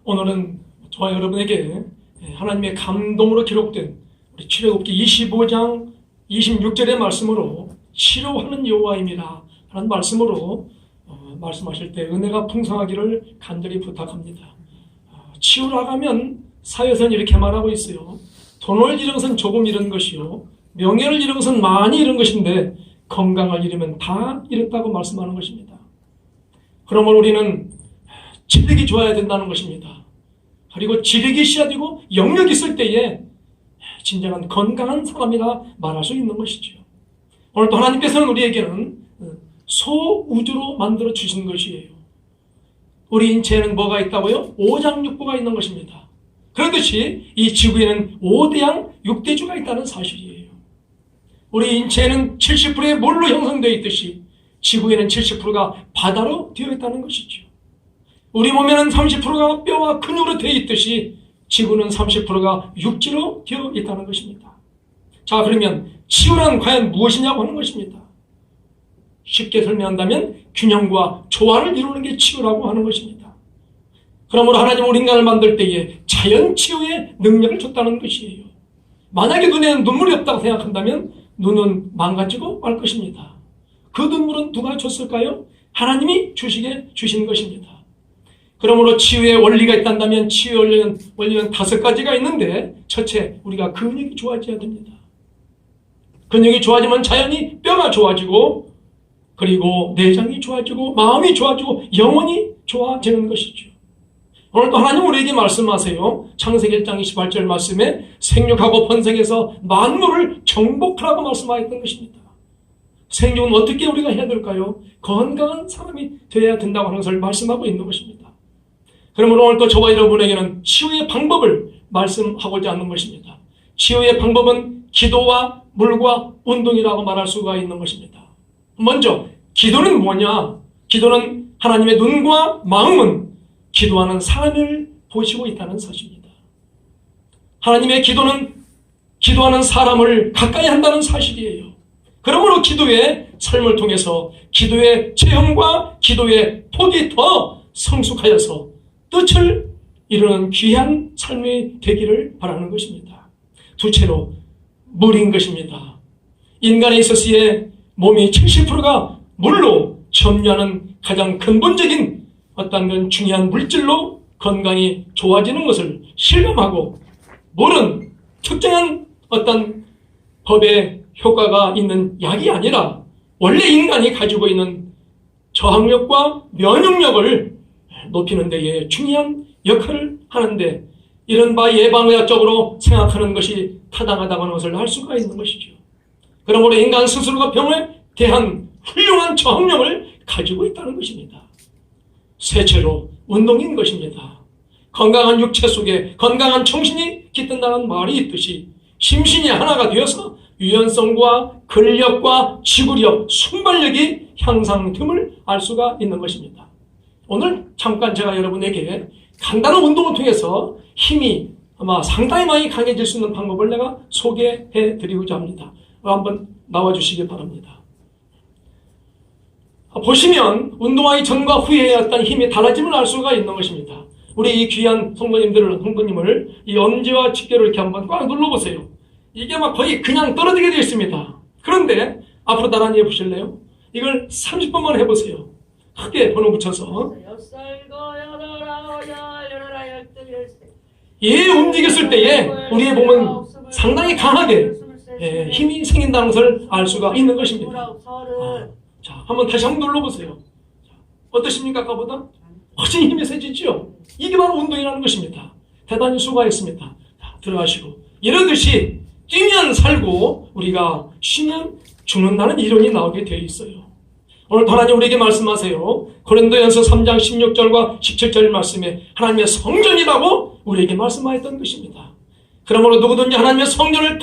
오늘은 저와 여러분에게 하나님의 감동으로 기록된 우리 출애굽기 25장 26절의 말씀으로 치료하는 여호와임이라 하는 말씀으로 말씀하실 때 은혜가 풍성하기를 간절히 부탁합니다. 치유를 하면 사회에서는 이렇게 말하고 있어요. 돈을 잃은 것은 조금 잃은 것이요, 명예를 잃은 것은 많이 잃은 것인데 건강을 잃으면 다 잃었다고 말씀하는 것입니다. 그러므로 우리는 지력이 좋아야 된다는 것입니다. 그리고 지력이 있어야 되고 영역이 있을 때에 진정한 건강한 사람이라 말할 수 있는 것이죠. 오늘 또 하나님께서는 우리에게는 소우주로 만들어 주신 것이에요. 우리 인체에는 뭐가 있다고요? 오장육부가 있는 것입니다. 그렇듯이 이 지구에는 5대양 6대주가 있다는 사실이에요. 우리 인체에는 70%의 물로 형성되어 있듯이 지구에는 70%가 바다로 되어 있다는 것이죠. 우리 몸에는 30%가 뼈와 근육으로 되어 있듯이 지구는 30%가 육지로 되어 있다는 것입니다. 자, 그러면 치유란 과연 무엇이냐고 하는 것입니다. 쉽게 설명한다면 균형과 조화를 이루는 게 치유라고 하는 것입니다. 그러므로 하나님 우리 인간을 만들 때에 자연 치유의 능력을 줬다는 것이에요. 만약에 눈에는 눈물이 없다고 생각한다면 눈은 망가지고 말 것입니다. 그 눈물은 누가 줬을까요? 하나님이 주신 것입니다. 그러므로 치유의 원리가 있다면 치유의 원리는 5가지가 있는데, 첫째, 우리가 근육이 좋아져야 됩니다. 근육이 좋아지면 자연히 뼈가 좋아지고, 그리고 내장이 좋아지고, 마음이 좋아지고, 영혼이 좋아지는 것이죠. 오늘 또 하나님 우리에게 말씀하세요. 창세기 1장 28절 말씀에 생육하고 번성해서 만물을 정복하라고 말씀하였던 것입니다. 생육은 어떻게 우리가 해야 될까요? 건강한 사람이 되어야 된다고 하는 것을 말씀하고 있는 것입니다. 그러므로 오늘 또 저와 여러분에게는 치유의 방법을 말씀하고자 하는 것입니다. 치유의 방법은 기도와 물과 운동이라고 말할 수가 있는 것입니다. 먼저 기도는 뭐냐? 기도는 하나님의 눈과 마음은 기도하는 사람을 보시고 있다는 사실입니다. 하나님의 기도는 기도하는 사람을 가까이 한다는 사실이에요. 그러므로 기도의 삶을 통해서 기도의 체험과 기도의 폭이 더 성숙하여서 뜻을 이루는 귀한 삶이 되기를 바라는 것입니다. 둘째로 물인 것입니다. 인간에 있어서의 몸이 70%가 물로 점유하는 가장 근본적인 어떤 중요한 물질로 건강이 좋아지는 것을 실감하고, 물은 특정한 어떤 법의 효과가 있는 약이 아니라 원래 인간이 가지고 있는 저항력과 면역력을 높이는 데에 중요한 역할을 하는데, 이런 바 예방의학적으로 생각하는 것이 타당하다고 하는 것을 알 수가 있는 것이죠. 그러므로 인간 스스로가 병에 대한 훌륭한 저항력을 가지고 있다는 것입니다. 셋째로 운동인 것입니다. 건강한 육체 속에 건강한 정신이 깃든다는 말이 있듯이 심신이 하나가 되어서 유연성과 근력과 지구력, 순발력이 향상됨을 알 수가 있는 것입니다. 오늘 잠깐 제가 여러분에게 간단한 운동을 통해서 힘이 아마 상당히 많이 강해질 수 있는 방법을 내가 소개해 드리고자 합니다. 한번 나와주시기 바랍니다. 보시면 운동하기 전과 후에 어떤 힘이 달라짐을 알 수가 있는 것입니다. 우리 이 귀한 성도님을 이 엄지와 집게를 이렇게 한번 꽉 눌러보세요. 이게 막 거의 그냥 떨어지게 되어 있습니다. 그런데 앞으로 나란히 해보실래요? 이걸 30번만 해보세요. 크게 번호 붙여서. 예, 움직였을 때에 우리의 몸은 상당히 강하게 힘이 생긴다는 것을 알 수가 있는 것입니다. 자, 다시 한번 눌러보세요. 어떠십니까? 아까보다 훨씬 힘이 세지죠? 이게 바로 운동이라는 것입니다. 대단히 수고하셨습니다. 자, 들어가시고. 이러듯이 뛰면 살고 우리가 쉬면 죽는다는 이론이 나오게 되어 있어요. 오늘 하나님 우리에게 말씀하세요. 고린도전서 3장 16절과 17절 말씀에 하나님의 성전이라고 우리에게 말씀하였던 것입니다. 그러므로 누구든지 하나님의 성전을